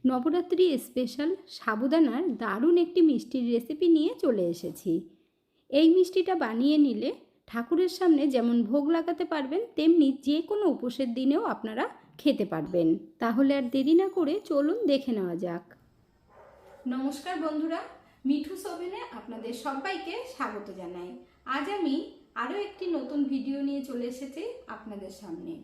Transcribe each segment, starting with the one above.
Navratri special সাবুদানার দারুণ একটি মিষ্টির রেসিপি নিয়ে চলে এসেছি। এই মিষ্টিটা বানিয়ে নিলে ঠাকুরের সামনে যেমন ভোগ লাগাতে পারবেন, তেমনি যে কোনো উপোসের দিনেও আপনারা খেতে পারবেন। তাহলে আর দেরি না করে চলুন দেখে নেওয়া যাক। নমস্কার বন্ধুরা, মিঠুস ওভেনে আপনাদের সবাইকে স্বাগত জানাই। আজ আমি আরও একটি নতুন ভিডিও নিয়ে চলে এসেছি আপনাদের সামনে।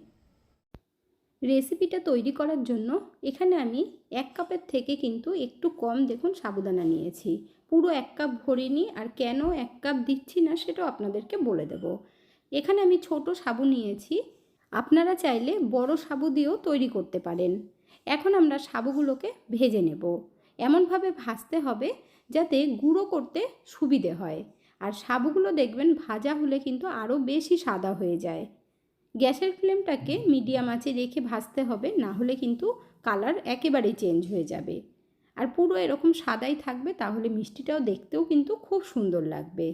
রেসিপিটা তৈরি করার জন্য এখানে আমি 1 কাপের থেকে কিন্তু একটু কম দেখুন সাবুদানা নিয়েছি। পুরো 1 কাপ ভরিনি, আর কেন 1 কাপ দিচ্ছি না সেটাও আপনাদেরকে বলে দেব। এখানে আমি ছোট সাবু নিয়েছি, আপনারা চাইলে বড় সাবু দিয়েও তৈরি করতে পারেন। এখন আমরা সাবুগুলোকে ভেজে নেব। এমনভাবে ভাজতে হবে যাতে গুঁড়ো করতে সুবিধে হয়, আর সাবুগুলো দেখবেন ভাজা হলে কিন্তু আরও বেশি সাদা হয়ে যায়। গ্যাসের ফ্লেমটাকে মিডিয়াম আঁচে রেখে ভাজতে হবে, না হলে কিন্তু কালার একেবারেই চেঞ্জ হয়ে যাবে। আর পুরো এরকম সাদাই থাকবে, তাহলে মিষ্টিটাও দেখতেও কিন্তু খুব সুন্দর লাগবে।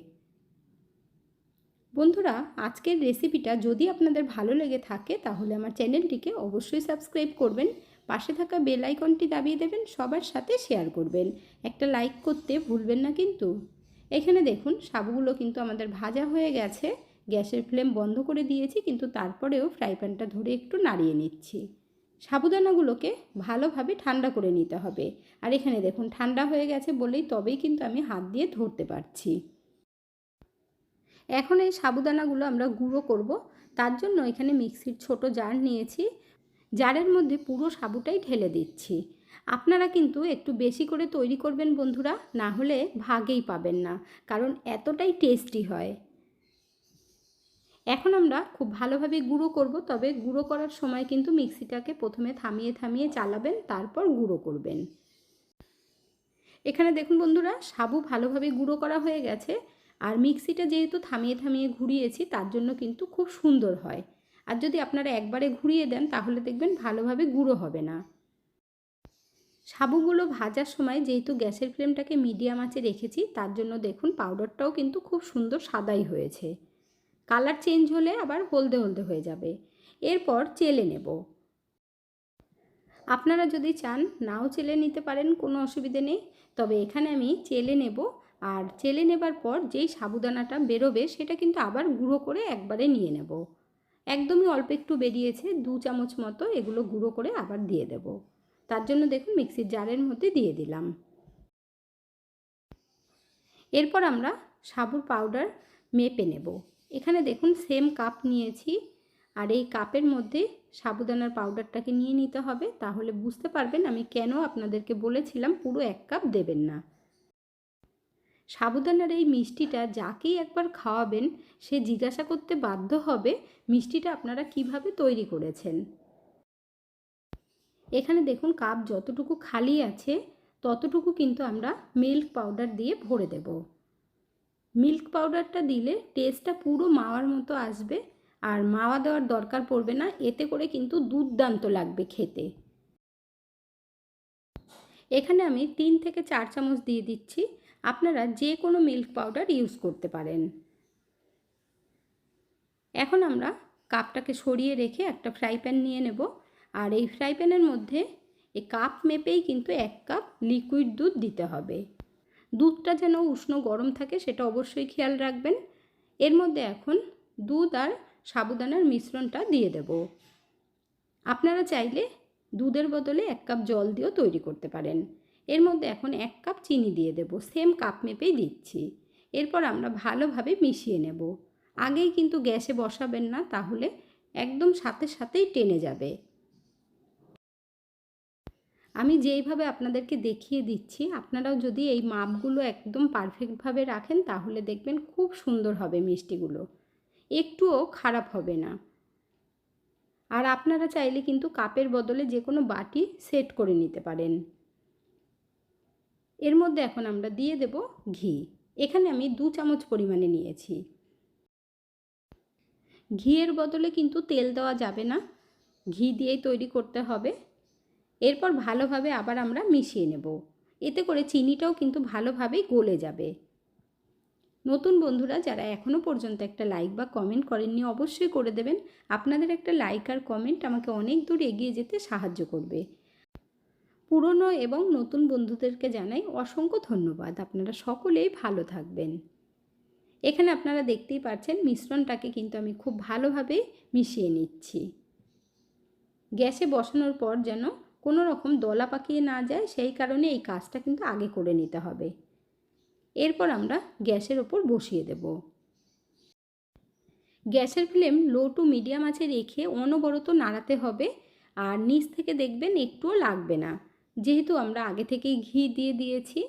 বন্ধুরা, আজকের রেসিপিটা যদি আপনাদের ভালো লেগে থাকে তাহলে আমার চ্যানেলটিকে অবশ্যই সাবস্ক্রাইব করবেন, পাশে থাকা বেল আইকনটি দাবিয়ে দেবেন, সবার সাথে শেয়ার করবেন, একটা লাইক করতে ভুলবেন না কিন্তু। এখানে দেখুন সাবুগুলো কিন্তু আমাদের ভাজা হয়ে গেছে। গ্যাসের ফ্লেম বন্ধ করে দিয়েছি, কিন্তু তারপরেও ফ্রাই প্যানটা ধরে একটু নাড়িয়ে নিচ্ছি। সাবুদানাগুলোকে ভালোভাবে ঠান্ডা করে নিতে হবে। আর এখানে দেখুন ঠান্ডা হয়ে গেছে বলেই তবেই কিন্তু আমি হাত দিয়ে ধরতে পারছি। এখন এই সাবুদানাগুলো আমরা গুঁড়ো করব। তার জন্য এখানে মিক্সির ছোট জার নিয়েছি, জারের মধ্যে পুরো সাবুটাই ঢেলে দিচ্ছি। আপনারা কিন্তু একটু বেশি করে তৈরি করবেন বন্ধুরা, না হলে ভাগেই পাবেন না, কারণ এতটাই টেস্টি হয়। এখন আমরা খুব ভালোভাবে গুঁড়ো করব, তবে গুঁড়ো করার সময় কিন্তু মিক্সিটাকে প্রথমে থামিয়ে থামিয়ে চালাবেন, তারপর গুঁড়ো করবেন। এখানে দেখুন বন্ধুরা, সাবু ভালোভাবে গুঁড়ো করা হয়ে গেছে। আর মিক্সিটা যেহেতু থামিয়ে থামিয়ে ঘুরিয়েছি, তার জন্য কিন্তু খুব সুন্দর হয়। আর যদি আপনারা একবারে ঘুরিয়ে দেন তাহলে দেখবেন ভালোভাবে গুঁড়ো হবে না। সাবুগুলো ভাজার সময় যেহেতু গ্যাসের ফ্লেমটাকে মিডিয়াম আঁচে রেখেছি, তার জন্য দেখুন পাউডারটাও কিন্তু খুব সুন্দর সাদাই হয়েছে। কালার চেঞ্জ হলে আবার হলদে হলদে হয়ে যাবে। এরপর চেলে নেব। আপনারা যদি চান নাও চেলে নিতে পারেন, কোনো অসুবিধে নেই, তবে এখানে আমি চেলে নেব। আর চেলে নেবার পর যেই সাবুদানাটা বেরোবে সেটা কিন্তু আবার গুঁড়ো করে একবারে নিয়ে নেব। একদমই অল্প একটু বেরিয়েছে, 2 চামচ মতো, এগুলো গুঁড়ো করে আবার দিয়ে দেব। তার জন্য দেখুন মিক্সির জারের মধ্যে দিয়ে দিলাম। এরপর আমরা সাবুর পাউডার মেপে নেব। এখানে দেখুন সেম কাপ নিয়েছি, আর এই কাপের মধ্যে সাবুদানার পাউডারটাকে নিয়ে নিতে হবে। তাহলে বুঝতে পারবেন আমি কেন আপনাদেরকে বলেছিলাম পুরো 1 কাপ দেবেন না। সাবুদানার এই মিষ্টিটা যাকেই একবার খাওয়াবেন সে জিজ্ঞাসা করতে বাধ্য হবে মিষ্টিটা আপনারা কিভাবে তৈরি করেছেন। এখানে দেখুন কাপ যতটুকু খালি আছে ততটুকু কিন্তু আমরা মিল্ক পাউডার দিয়ে ভরে দেব। মিল্ক পাউডারটা দিলে টেস্টটা পুরো মাওয়ার মতো আসবে, আর মাওয়া দেওয়ার দরকার পড়বে না, এতে করে কিন্তু দুর্দান্ত লাগবে খেতে। এখানে আমি 3 থেকে 4 চামচ দিয়ে দিচ্ছি। আপনারা যে কোনো মিল্ক পাউডার ইউজ করতে পারেন। এখন আমরা কাপটাকে সরিয়ে রেখে একটা ফ্রাই প্যান নিয়ে নেব। আর এই ফ্রাই প্যানের মধ্যে এই কাপ মেপেই কিন্তু 1 কাপ লিকুইড দুধ দিতে হবে। দুধটা যেন উষ্ণ গরম থাকে সেটা অবশ্যই খেয়াল রাখবেন। এর মধ্যে এখন দুধ আর সাবুদানার মিশ্রণটা দিয়ে দেব। আপনারা চাইলে দুধের বদলে 1 কাপ জল দিয়েও তৈরি করতে পারেন। এর মধ্যে এখন 1 কাপ চিনি দিয়ে দেব, সেম কাপ মেপেই দিচ্ছি। এরপর আমরা ভালোভাবে মিশিয়ে নেব। আগেই কিন্তু গ্যাসে বসাবেন না, তাহলে একদম সাথে সাথেই টেনে যাবে। আমি যেইভাবে আপনাদেরকে দেখিয়ে দিচ্ছি, আপনারাও যদি এই মাপগুলো একদম পারফেক্টভাবে রাখেন তাহলে দেখবেন খুব সুন্দর হবে মিষ্টিগুলো, একটুও খারাপ হবে না। আর আপনারা চাইলে কিন্তু কাপের বদলে যে কোনো বাটি সেট করে নিতে পারেন। এর মধ্যে এখন আমরা দিয়ে দেব ঘি। এখানে আমি 2 চামচ পরিমাণে নিয়েছি। ঘিয়ের বদলে কিন্তু তেল দেওয়া যাবে না, ঘি দিয়েই তৈরি করতে হবে। এরপর ভালোভাবে আবার আমরা মিশিয়ে নেব, এতে করে চিনিটাও কিন্তু ভালোভাবেই গলে যাবে। নতুন বন্ধুরা যারা এখনও পর্যন্ত একটা লাইক বা কমেন্ট করেননি অবশ্যই করে দেবেন। আপনাদের একটা লাইক আর কমেন্ট আমাকে অনেক দূর এগিয়ে যেতে সাহায্য করবে। পুরনো এবং নতুন বন্ধুদেরকে জানাই অসংখ্য ধন্যবাদ। আপনারা সকলেই ভালো থাকবেন। এখানে আপনারা দেখতেই পাচ্ছেন মিশ্রণটাকে কিন্তু আমি খুব ভালোভাবে মিশিয়ে নিচ্ছি। গ্যাসে বসানোর পর যেন কোনো রকম দলা পাকিয়ে না যায়, সেই কারণে এই কাজটা কিন্তু আগে করে নিতে হবে। এরপর আমরা গ্যাসের ওপর বসিয়ে দেব। গ্যাসের ফ্লেম লো টু মিডিয়াম আঁচে রেখে অনবরত নাড়াতে হবে, আর নিচ থেকে দেখবেন একটুও লাগবে না, যেহেতু আমরা আগে থেকেই ঘি দিয়ে দিয়েছি।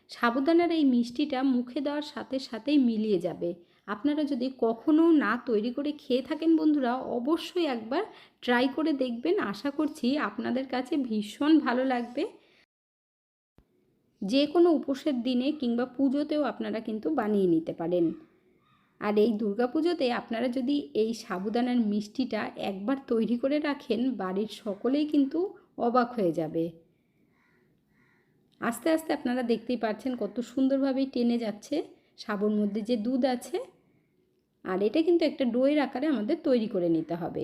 সাবুদানার এই মিষ্টিটা মুখে দেওয়ার সাথে সাথেই মিলিয়ে যাবে। আপনারা যদি কখনও না তৈরি করে খেয়ে থাকেন বন্ধুরা, অবশ্যই একবার ট্রাই করে দেখবেন। আশা করছি আপনাদের কাছে ভীষণ ভালো লাগবে। যে কোনো উপোসের দিনে কিংবা পুজোতেও আপনারা কিন্তু বানিয়ে নিতে পারেন। আর এই দুর্গাপুজোতে আপনারা যদি এই সাবুদানার মিষ্টিটা একবার তৈরি করে রাখেন, বাড়ির সকলেই কিন্তু অবাক হয়ে যাবে। আস্তে আস্তে আপনারা দেখতেই পাচ্ছেন কত সুন্দরভাবেই টেনে যাচ্ছে সাবুর মধ্যে যে দুধ আছে। আর এটা কিন্তু একটা ডোয়ের আকারে আমাদের তৈরি করে নিতে হবে।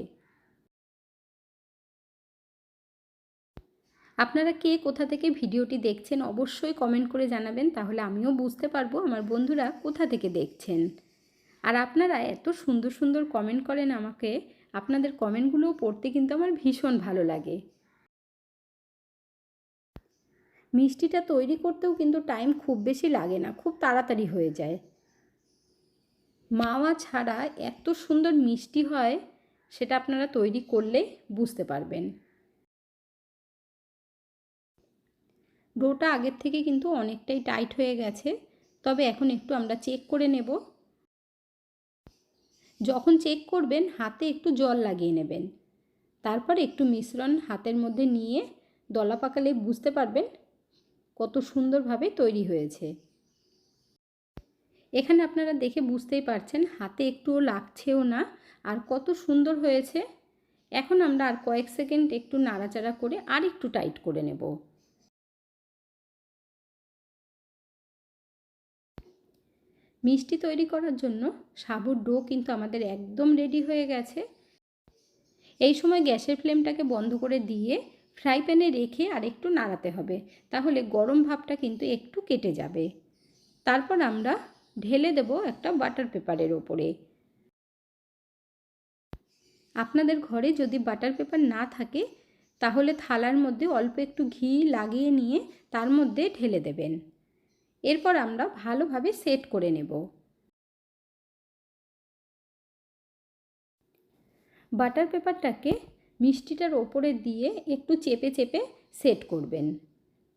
আপনারা কে কোথা থেকে ভিডিওটি দেখছেন অবশ্যই কমেন্ট করে জানাবেন, তাহলে আমিও বুঝতে পারবো আমার বন্ধুরা কোথা থেকে দেখছেন। আর আপনারা এত সুন্দর সুন্দর কমেন্ট করেন আমাকে, আপনাদের কমেন্টগুলোও পড়তে কিন্তু আমার ভীষণ ভালো লাগে। মিষ্টিটা তৈরি করতেও কিন্তু টাইম খুব বেশি লাগে না, খুব তাড়াতাড়ি হয়ে যায়। মাওয়া ছাড়া এত সুন্দর মিষ্টি হয়, সেটা আপনারা তৈরি করলে বুঝতে পারবেন। ডোটা আগের থেকে কিন্তু অনেকটাই টাইট হয়ে গেছে, তবে এখন একটু আমরা চেক করে নেব। যখন চেক করবেন হাতে একটু জল লাগিয়ে নেবেন, তারপর একটু মিশ্রণ হাতের মধ্যে নিয়ে দলা পাকালে বুঝতে পারবেন কত সুন্দরভাবে তৈরি হয়েছে। এখানে আপনারা দেখে বুঝতেই পারছেন হাতে একটুও লাগছেও না, আর কত সুন্দর হয়েছে। এখন আমরা আর কয়েক সেকেন্ড একটু নাড়াচাড়া করে আর একটু টাইট করে নেব। মিষ্টি তৈরি করার জন্য সাবুর ডো কিন্তু আমাদের একদম রেডি হয়ে গেছে। এই সময় গ্যাসের ফ্লেমটাকে বন্ধ করে দিয়ে ফ্রাই প্যানে রেখে আর একটু নাড়াতে হবে, তাহলে গরম ভাবটা কিন্তু একটু কেটে যাবে। তারপর আমরা ঢেলে দেব একটা বাটার পেপারের ওপরে। আপনাদের ঘরে যদি বাটার পেপার না থাকে, তাহলে থালার মধ্যে অল্প একটু ঘি লাগিয়ে নিয়ে তার মধ্যে ঢেলে দেবেন। এরপর আমরা ভালোভাবে সেট করে নেব। বাটার পেপারটাকে মিষ্টিটার ওপরে দিয়ে একটু চেপে চেপে সেট করবেন।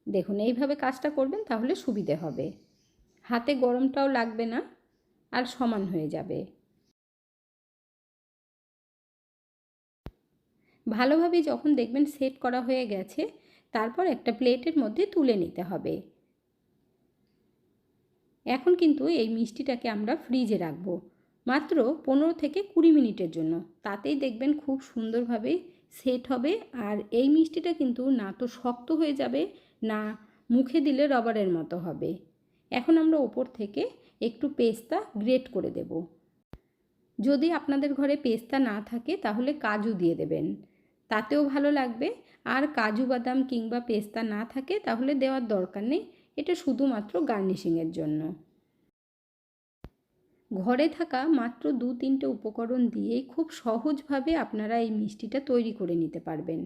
দেখুন এইভাবে কাজটা করবেন, তাহলে সুবিধে হবে, হাতে গরমটাও লাগবে না আর সমান হয়ে যাবে। ভালোভাবে যখন দেখবেন সেট করা হয়ে গেছে, তারপর একটা প্লেটের মধ্যে তুলে নিতে হবে। এখন কিন্তু এই মিষ্টিটাকে আমরা ফ্রিজে রাখবো মাত্র 15 থেকে 20 মিনিটের জন্য, তাতেই দেখবেন খুব সুন্দরভাবে সেট হবে। আর এই মিষ্টিটা কিন্তু না তো শক্ত হয়ে যাবে, না মুখে দিলে রবারের মতো হবে। এখন আমরা ওপর থেকে একটু পেস্তা গ্রেট করে দেব। যদি আপনাদের ঘরে পেস্তা না থাকে তাহলে কাজু দিয়ে দেবেন, তাতেও ভালো লাগবে। আর কাজু বাদাম কিংবা পেস্তা না থাকে তাহলে দেওয়ার দরকার নেই, এটা শুধুমাত্র গার্নিশিংয়ের জন্য। ঘরে থাকা মাত্র 2-3টে উপকরণ দিয়েই খুব সহজভাবে আপনারা এই মিষ্টিটা তৈরি করে নিতে পারবেন।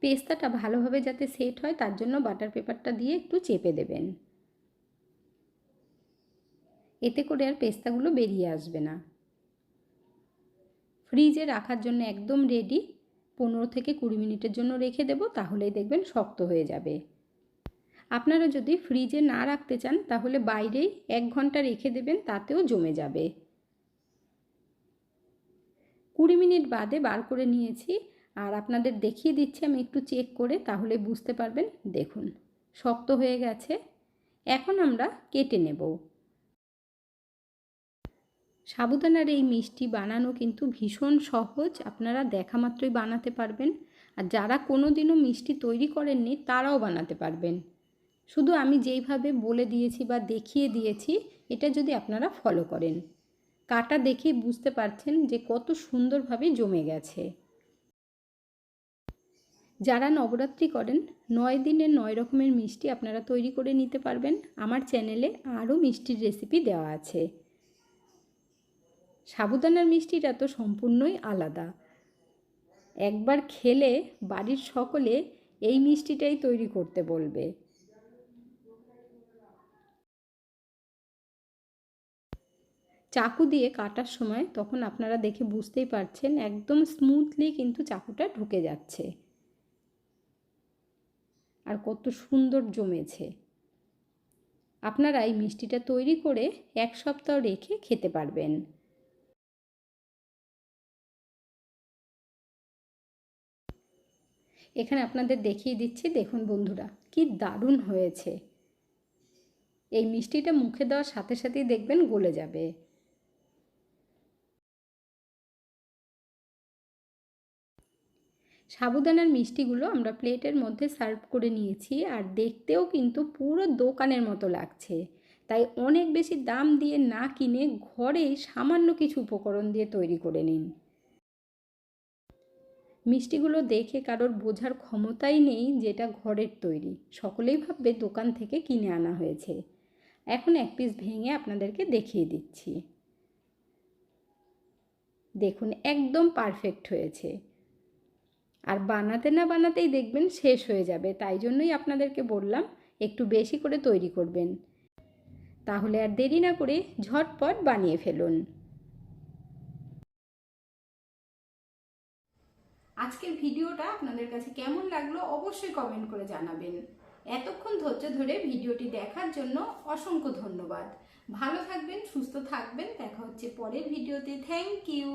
পেস্তাটা ভালোভাবে যাতে সেট হয় তার জন্য বাটার পেপারটা দিয়ে একটু চেপে দেবেন, এতে করে আর পেস্তাগুলো বেরিয়ে আসবে না। ফ্রিজে রাখার জন্য একদম রেডি। 15 থেকে 20 মিনিটের জন্য রেখে দেব, তাহলেই দেখবেন শক্ত হয়ে যাবে। আপনারা যদি ফ্রিজে না রাখতে চান তাহলে বাইরেই 1 ঘন্টা রেখে দেবেন, তাতেও জমে যাবে। 20 মিনিট বাদে বার করে নিয়েছি, আর আপনাদের দেখিয়ে দিচ্ছি আমি একটু চেক করে, তাহলে বুঝতে পারবেন। দেখুন শক্ত হয়ে গেছে। এখন আমরা কেটে নেব। সাবুদানার এই মিষ্টি বানানো কিন্তু ভীষণ সহজ, আপনারা দেখা মাত্রই বানাতে পারবেন। আর যারা কোনো দিনও মিষ্টি তৈরি করেননি তারাও বানাতে পারবেন। শুধু আমি যেইভাবে বলে দিয়েছি বা দেখিয়ে দিয়েছি, এটা যদি আপনারা ফলো করেন, কাটা দেখে বুঝতে পারছেন যে কত সুন্দরভাবে জমে গেছে। যারা নবরাত্রি করেন 9 দিনের 9 রকমের মিষ্টি আপনারা তৈরি করে নিতে পারবেন। আমার চ্যানেলে আরও মিষ্টির রেসিপি দেওয়া আছে। সাবুদানার মিষ্টিটা তো সম্পূর্ণই আলাদা। একবার খেলে বাড়ির সকলে এই মিষ্টিটাই তৈরি করতে বলবে। চাকু দিয়ে কাটার সময় তখন আপনারা দেখে বুঝতেই পারছেন একদম স্মুথলি কিন্তু চাকুটা ঢুকে যাচ্ছে আর কত সুন্দর জমেছে। আপনারা এই মিষ্টিটা তৈরি করে 1 সপ্তাহ রেখে খেতে পারবেন। এখানে আপনাদের দেখিয়ে দিচ্ছি, দেখুন বন্ধুরা কি দারুণ হয়েছে। এই মিষ্টিটা মুখে দেওয়ার সাথে সাথেই দেখবেন গলে যাবে। সাবুদানার মিষ্টিগুলো আমরা প্লেটের মধ্যে সার্ভ করে নিয়েছি আর দেখতেও কিন্তু পুরো দোকানের মতো লাগছে। তাই অনেক বেশি দাম দিয়ে না কিনে ঘরেই সামান্য কিছু উপকরণ দিয়ে তৈরি করে নিন। মিষ্টিগুলো দেখে কারোর বোঝার ক্ষমতাই নেই যেটা ঘরের তৈরি, সকলেই ভাববে দোকান থেকে কিনে আনা হয়েছে। এখন এক পিস ভেঙে আপনাদেরকে দেখিয়ে দিচ্ছি। দেখুন একদম পারফেক্ট হয়েছে। আর বানাতে না বানাতেই দেখবেন শেষ হয়ে যাবে, তাই জন্যই আপনাদেরকে বললাম একটু বেশি করে তৈরি করবেন। তাহলে আর দেরি না করে ঝটপট বানিয়ে ফেলুন। আজকের ভিডিওটা আপনাদের কাছে কেমন লাগলো অবশ্যই কমেন্ট করে জানাবেন। এতক্ষণ ধৈর্য ধরে ভিডিওটি দেখার জন্য অসংখ্য ধন্যবাদ। ভালো থাকবেন, সুস্থ থাকবেন, দেখা হচ্ছে পরের ভিডিওতে। Thank you.